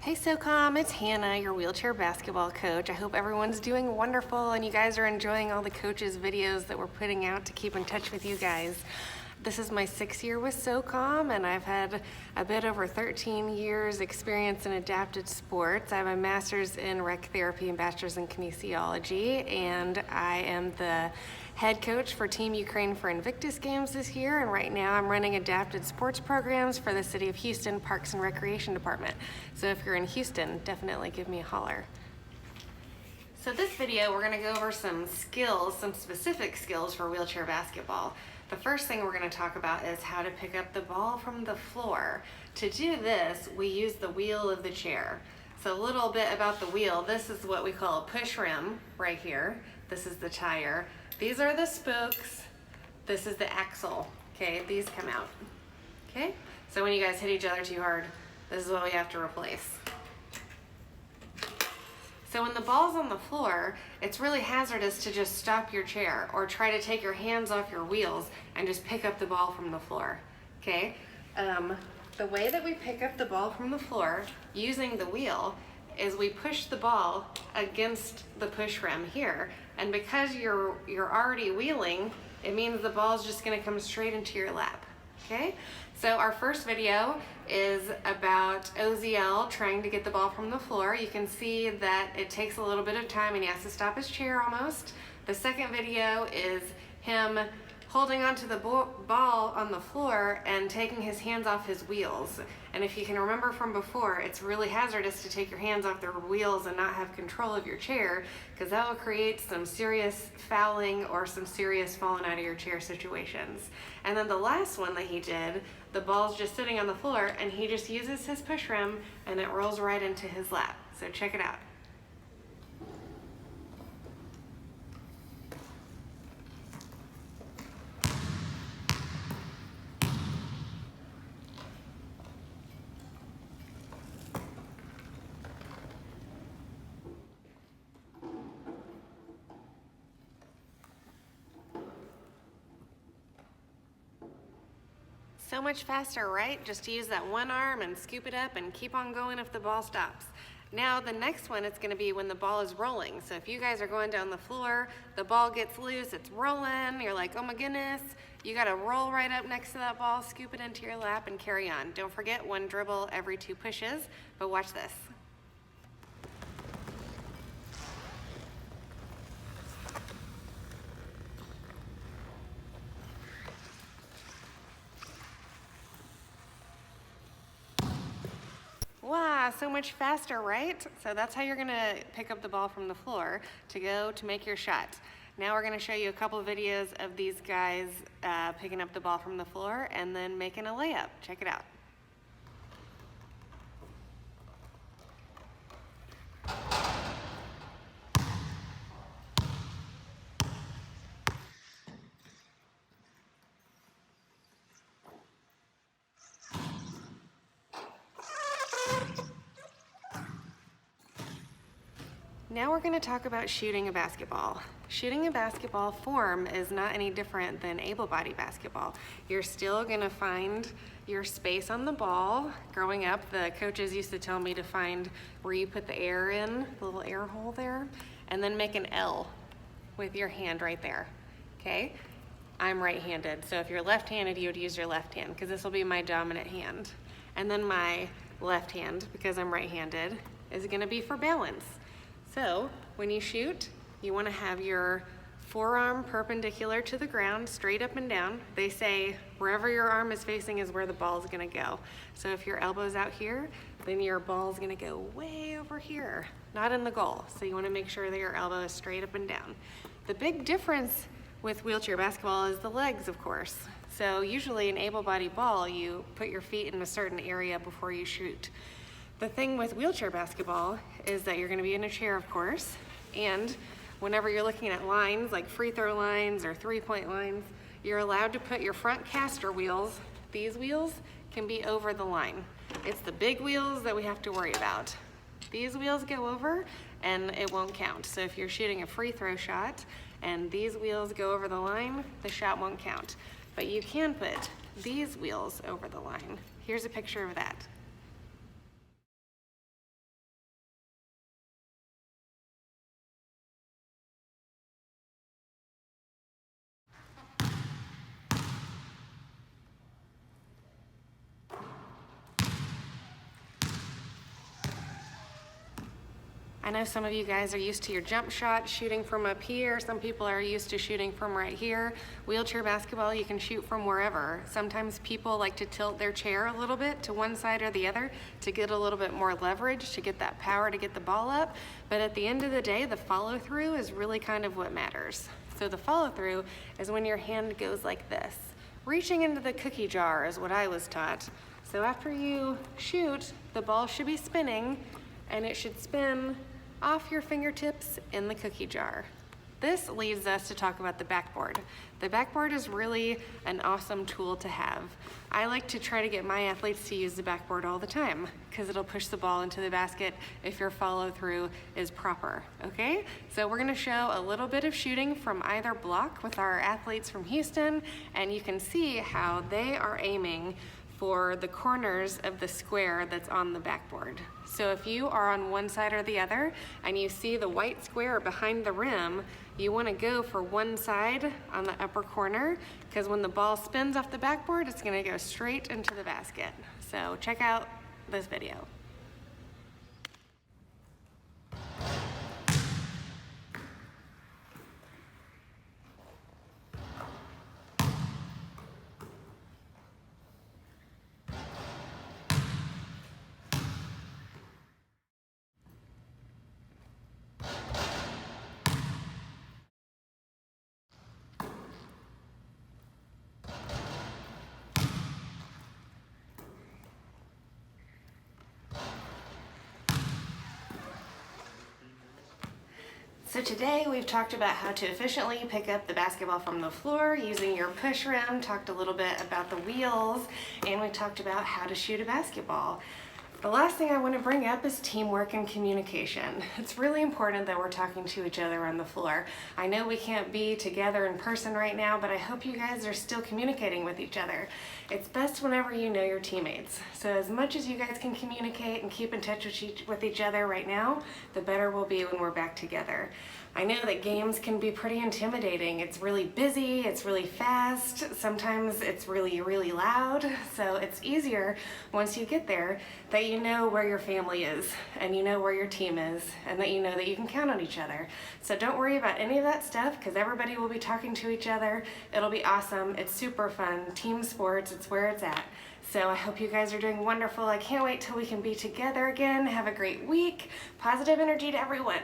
Hey SOCOM, it's Hannah, your wheelchair basketball coach. I hope everyone's doing wonderful and you guys are enjoying all the coaches' videos that we're putting out to keep in touch with you guys. This is my 6th year with SOCOM and I've had a bit over 13 years experience in adapted sports. I have a master's in rec therapy and bachelor's in kinesiology, and I am the head coach for Team Ukraine for Invictus Games this year, and right now I'm running adapted sports programs for the City of Houston Parks and Recreation Department. So if you're in Houston, definitely give me a holler. So this video, we're gonna go over some skills, some specific skills for wheelchair basketball. The first thing we're gonna talk about is how to pick up the ball from the floor. To do this, we use the wheel of the chair. So a little bit about the wheel. This is what we call a push rim right here. This is the tire. These are the spokes. This is the axle. Okay, these come out. Okay, so when you guys hit each other too hard, this is what we have to replace. So when the ball's on the floor, it's really hazardous to just stop your chair or try to take your hands off your wheels and just pick up the ball from the floor, okay? The way that we pick up the ball from the floor using the wheel is we push the ball against the push rim here, and because you're already wheeling, it means the ball's just gonna come straight into your lap, okay? So our first video is about Oziel trying to get the ball from the floor. You can see that it takes a little bit of time and he has to stop his chair almost. The second video is him holding onto the ball on the floor and taking his hands off his wheels. And if you can remember from before, it's really hazardous to take your hands off the wheels and not have control of your chair, because that will create some serious fouling or some serious falling out of your chair situations. And then the last one that he did, the ball's just sitting on the floor and he just uses his push rim and it rolls right into his lap. So check it out. So much faster, right? Just to use that one arm and scoop it up and keep on going if the ball stops. Now the next one is gonna be when the ball is rolling. So if you guys are going down the floor, the ball gets loose, it's rolling, you're like, oh my goodness, you gotta roll right up next to that ball, scoop it into your lap and carry on. Don't forget, one dribble every 2 pushes, but watch this. Wow, so much faster, right? So that's how you're gonna pick up the ball from the floor to make your shot. Now we're gonna show you a couple of videos of these guys picking up the ball from the floor and then making a layup. Check it out. Now we're going to talk about shooting a basketball. Shooting a basketball form is not any different than able-bodied basketball. You're still going to find your space on the ball. Growing up, the coaches used to tell me to find where you put the air in, the little air hole there, and then make an L with your hand right there, okay? I'm right-handed, so if you're left-handed, you would use your left hand, because this will be my dominant hand. And then my left hand, because I'm right-handed, is going to be for balance. So when you shoot, you want to have your forearm perpendicular to the ground, straight up and down. They say wherever your arm is facing is where the ball is going to go. So if your elbow's out here, then your ball is going to go way over here, not in the goal. So you want to make sure that your elbow is straight up and down. The big difference with wheelchair basketball is the legs, of course. So usually an able-bodied ball, you put your feet in a certain area before you shoot. The thing with wheelchair basketball is that you're going to be in a chair, of course, and whenever you're looking at lines like free throw lines or 3-point lines, you're allowed to put your front caster wheels, these wheels, can be over the line. It's the big wheels that we have to worry about. These wheels go over and it won't count. So if you're shooting a free throw shot and these wheels go over the line, the shot won't count. But you can put these wheels over the line. Here's a picture of that. I know some of you guys are used to your jump shot shooting from up here. Some people are used to shooting from right here. Wheelchair basketball, you can shoot from wherever. Sometimes people like to tilt their chair a little bit to one side or the other to get a little bit more leverage, to get that power to get the ball up. But at the end of the day, the follow through is really kind of what matters. So the follow through is when your hand goes like this. Reaching into the cookie jar is what I was taught. So after you shoot, the ball should be spinning and it should spin off your fingertips in the cookie jar. This leads us to talk about the backboard. The backboard is really an awesome tool to have. I like to try to get my athletes to use the backboard all the time because it'll push the ball into the basket if your follow through is proper, okay? So we're gonna show a little bit of shooting from either block with our athletes from Houston, and you can see how they are aiming for the corners of the square that's on the backboard. So if you are on one side or the other and you see the white square behind the rim, you want to go for one side on the upper corner because when the ball spins off the backboard, it's going to go straight into the basket. So check out this video. So today we've talked about how to efficiently pick up the basketball from the floor using your push rim, talked a little bit about the wheels, and we talked about how to shoot a basketball. The last thing I want to bring up is teamwork and communication. It's really important that we're talking to each other on the floor. I know we can't be together in person right now, but I hope you guys are still communicating with each other. It's best whenever you know your teammates. So as much as you guys can communicate and keep in touch with each other right now, the better we'll be when we're back together. I know that games can be pretty intimidating. It's really busy, it's really fast, sometimes it's really, really loud. So it's easier once you get there that you know where your family is and you know where your team is and that you know that you can count on each other. So don't worry about any of that stuff because everybody will be talking to each other. It'll be awesome. It's super fun. Team sports, it's where it's at. So I hope you guys are doing wonderful. I can't wait till we can be together again. Have a great week. Positive energy to everyone.